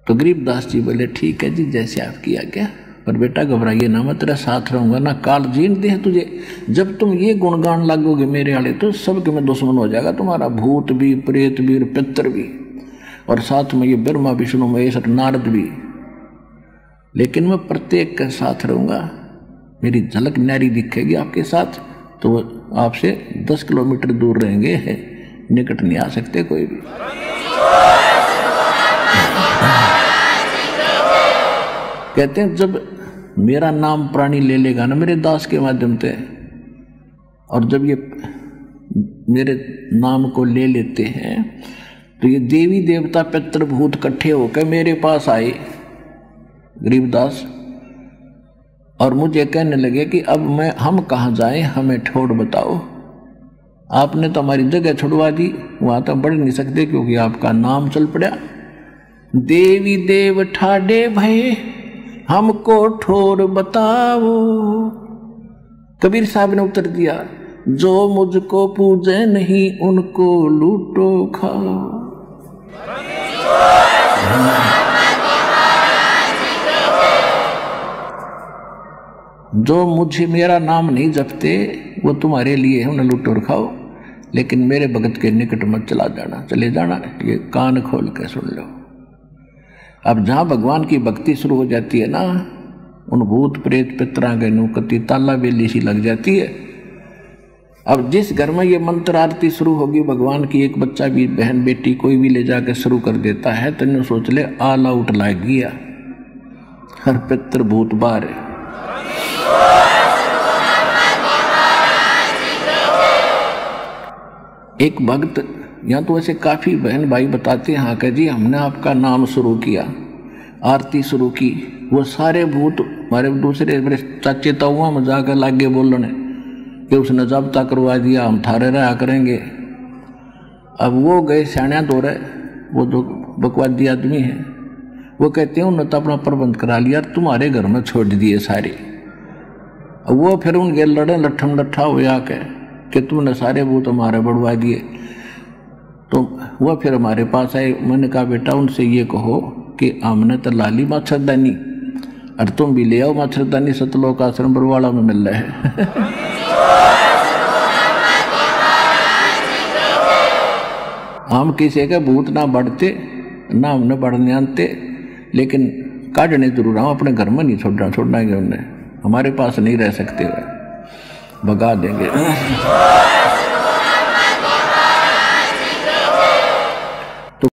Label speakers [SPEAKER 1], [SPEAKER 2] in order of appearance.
[SPEAKER 1] तो गरीबदास जी बोले ठीक है जी, जैसे आपकी आज्ञा, पर बेटा घबराइए ना, मैं तेरा साथ रहूंगा ना, काल जीन दे तुझे। जब तुम ये गुणगान लागोगे मेरे आले तो सबके में दुश्मन हो जाएगा तुम्हारा, भूत भी, प्रेत भी और पितर भी, और साथ में ये ब्रह्मा विष्णु महेश और नारद भी। लेकिन मैं प्रत्येक के साथ रहूंगा, मेरी झलक न्यारी दिखेगी आपके साथ, तो आपसे 10 किलोमीटर दूर रहेंगे, निकट नहीं आ सकते कोई भी। कहते हैं जब मेरा नाम प्राणी ले लेगा ना मेरे दास के माध्यम से, और जब ये मेरे नाम को ले लेते हैं तो ये देवी देवता पितृ भूत इकट्ठे होकर मेरे पास आए गरीबदास, और मुझे कहने लगे कि अब हम कहाँ जाएं, हमें ठोड़ बताओ। आपने तो हमारी जगह छुड़वा दी, वहाँ तो बढ़ नहीं सकते क्योंकि आपका नाम चल पड़ा। देवी देव ठाडे भय हमको ठोर बताओ। कबीर साहब ने उत्तर दिया, जो मुझको पूजे नहीं उनको लूटो खाओ। जो मुझे मेरा नाम नहीं जपते वो तुम्हारे लिए है, उन्हें लूटो और खाओ, लेकिन मेरे भगत के निकट मत चला जाना, चले जाना, ये कान खोल के सुन लो। अब जहाँ भगवान की भक्ति शुरू हो जाती है ना, उन भूत प्रेत पितरा के नुकती ताला बेली सी लग जाती है। अब जिस घर में ये मंत्र आरती शुरू होगी भगवान की, एक बच्चा भी, बहन बेटी कोई भी ले जाकर शुरू कर देता है, तो इन्हें सोच ले ऑल आउट लाग गया, हर पितर भूत बाहर है। एक भक्त, यहाँ तो वैसे काफ़ी बहन भाई बताते हैं, हाँ कह जी हमने आपका नाम शुरू किया, आरती शुरू की, वो सारे भूत हमारे दूसरे मेरे चाचे ताऊआ में जाकर लागे बोलने कि उसने जब्ता करवा दिया, हम थारे रहा करेंगे। अब वो गए सियाणा दो रहे, वो जो बकवादी आदमी है, वो कहते हैं उन्होंने तो अपना प्रबंध करा लिया, तुम्हारे घर में छोड़ दिए सारे। वो फिर उनके लड़े लट्ठम लट्ठा हो आके कि तुमने सारे भूत हमारे बढ़वा दिए। तो वह फिर हमारे पास आए, मैंने कहा बेटा उनसे ये कहो कि हमने तो लाली मच्छरदानी, और तुम भी ले आओ मच्छरदानी, सतलोक आश्रम बरवाड़ा में मिल रहा है। हम किसी के भूत ना बढ़ते ना हमने बढ़ने आते, लेकिन काटने जरूर हम अपने घर में नहीं छोड़ना है, उन्हें हमारे पास नहीं रह सकते, भगा देंगे।